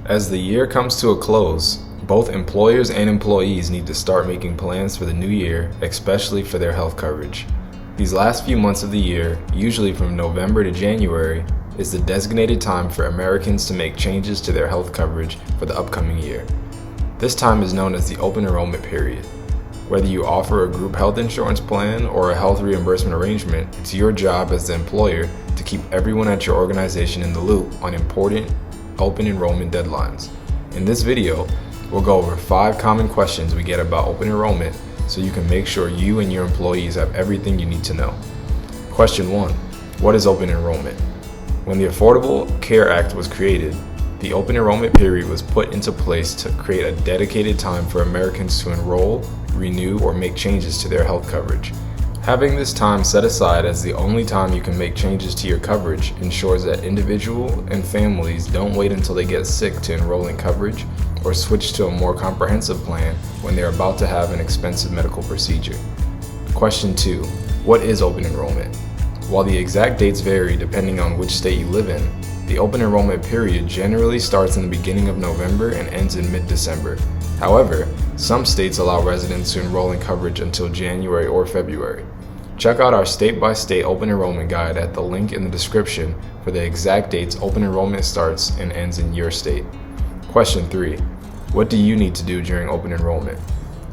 As the year comes to a close, both employers and employees need to start making plans for the new year, especially for their health coverage. These last few months of the year, usually from November to January, is the designated time for Americans to make changes to their health coverage for the upcoming year. This time is known as the open enrollment period. Whether you offer a group health insurance plan or a health reimbursement arrangement, it's your job as the employer to keep everyone at your organization in the loop on important open enrollment deadlines. In this video, we'll go over 5 common questions we get about open enrollment so you can make sure you and your employees have everything you need to know. Question 1. What is open enrollment? When the Affordable Care Act was created, the open enrollment period was put into place to create a dedicated time for Americans to enroll, renew, or make changes to their health coverage. Having this time set aside as the only time you can make changes to your coverage ensures that individuals and families don't wait until they get sick to enroll in coverage or switch to a more comprehensive plan when they're about to have an expensive medical procedure. Question 2. What is open enrollment? While the exact dates vary depending on which state you live in, the open enrollment period generally starts in the beginning of November and ends in mid-December. However, some states allow residents to enroll in coverage until January or February. Check out our state-by-state open enrollment guide at the link in the description for the exact dates open enrollment starts and ends in your state. Question 3. What do you need to do during open enrollment?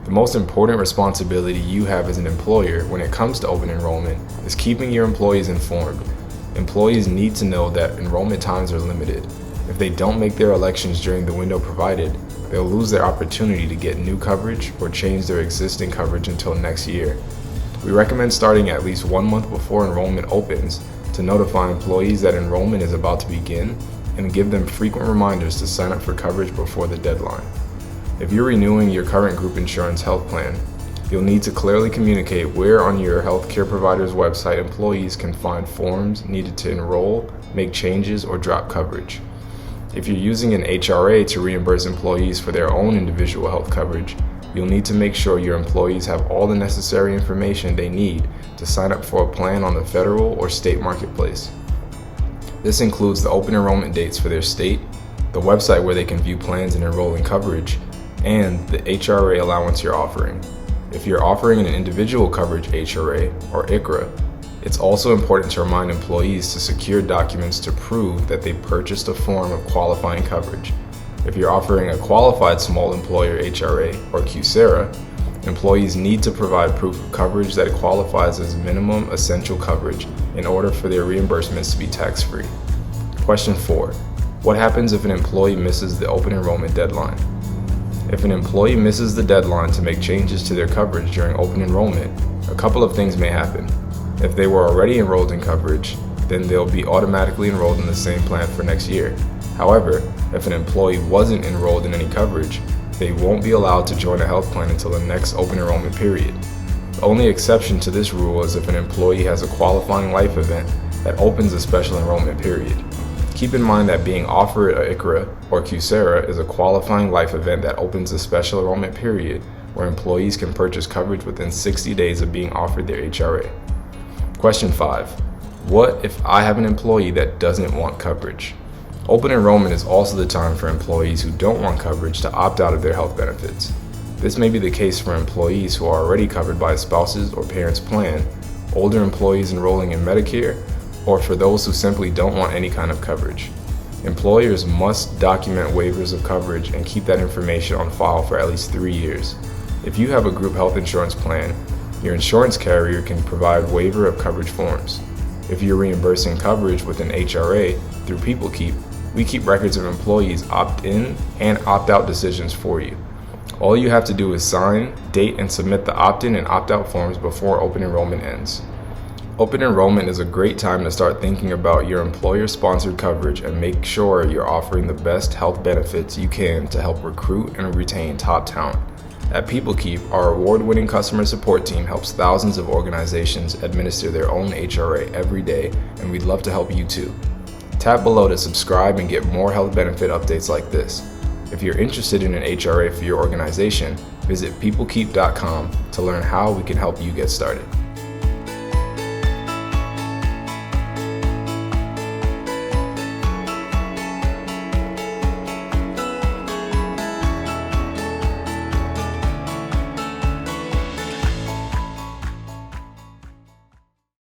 The most important responsibility you have as an employer when it comes to open enrollment is keeping your employees informed. Employees need to know that enrollment times are limited. If they don't make their elections during the window provided, they'll lose their opportunity to get new coverage or change their existing coverage until next year. We recommend starting at least 1 month before enrollment opens to notify employees that enrollment is about to begin and give them frequent reminders to sign up for coverage before the deadline. If you're renewing your current group insurance health plan, you'll need to clearly communicate where on your healthcare provider's website employees can find forms needed to enroll, make changes, or drop coverage. If you're using an HRA to reimburse employees for their own individual health coverage, you'll need to make sure your employees have all the necessary information they need to sign up for a plan on the federal or state marketplace. This includes the open enrollment dates for their state, the website where they can view plans and enroll in coverage, and the HRA allowance you're offering. If you're offering an individual coverage HRA or ICHRA, it's also important to remind employees to secure documents to prove that they purchased a form of qualifying coverage. If you're offering a qualified small employer HRA or QSERA, employees need to provide proof of coverage that qualifies as minimum essential coverage in order for their reimbursements to be tax-free. Question 4. What happens if an employee misses the open enrollment deadline? If an employee misses the deadline to make changes to their coverage during open enrollment, a couple of things may happen. If they were already enrolled in coverage, then they'll be automatically enrolled in the same plan for next year. However, if an employee wasn't enrolled in any coverage, they won't be allowed to join a health plan until the next open enrollment period. The only exception to this rule is if an employee has a qualifying life event that opens a special enrollment period. Keep in mind that being offered a ICHRA or QSERA is a qualifying life event that opens a special enrollment period where employees can purchase coverage within 60 days of being offered their HRA. Question 5. What if I have an employee that doesn't want coverage? Open enrollment is also the time for employees who don't want coverage to opt out of their health benefits. This may be the case for employees who are already covered by a spouse's or parent's plan, older employees enrolling in Medicare, or for those who simply don't want any kind of coverage. Employers must document waivers of coverage and keep that information on file for at least 3 years. If you have a group health insurance plan, your insurance carrier can provide waiver of coverage forms. If you're reimbursing coverage with an HRA through PeopleKeep, we keep records of employees opt-in and opt-out decisions for you. All you have to do is sign, date, and submit the opt-in and opt-out forms before open enrollment ends. Open enrollment is a great time to start thinking about your employer-sponsored coverage and make sure you're offering the best health benefits you can to help recruit and retain top talent. At PeopleKeep, our award-winning customer support team helps thousands of organizations administer their own HRA every day, and we'd love to help you too. Tap below to subscribe and get more health benefit updates like this. If you're interested in an HRA for your organization, visit PeopleKeep.com to learn how we can help you get started.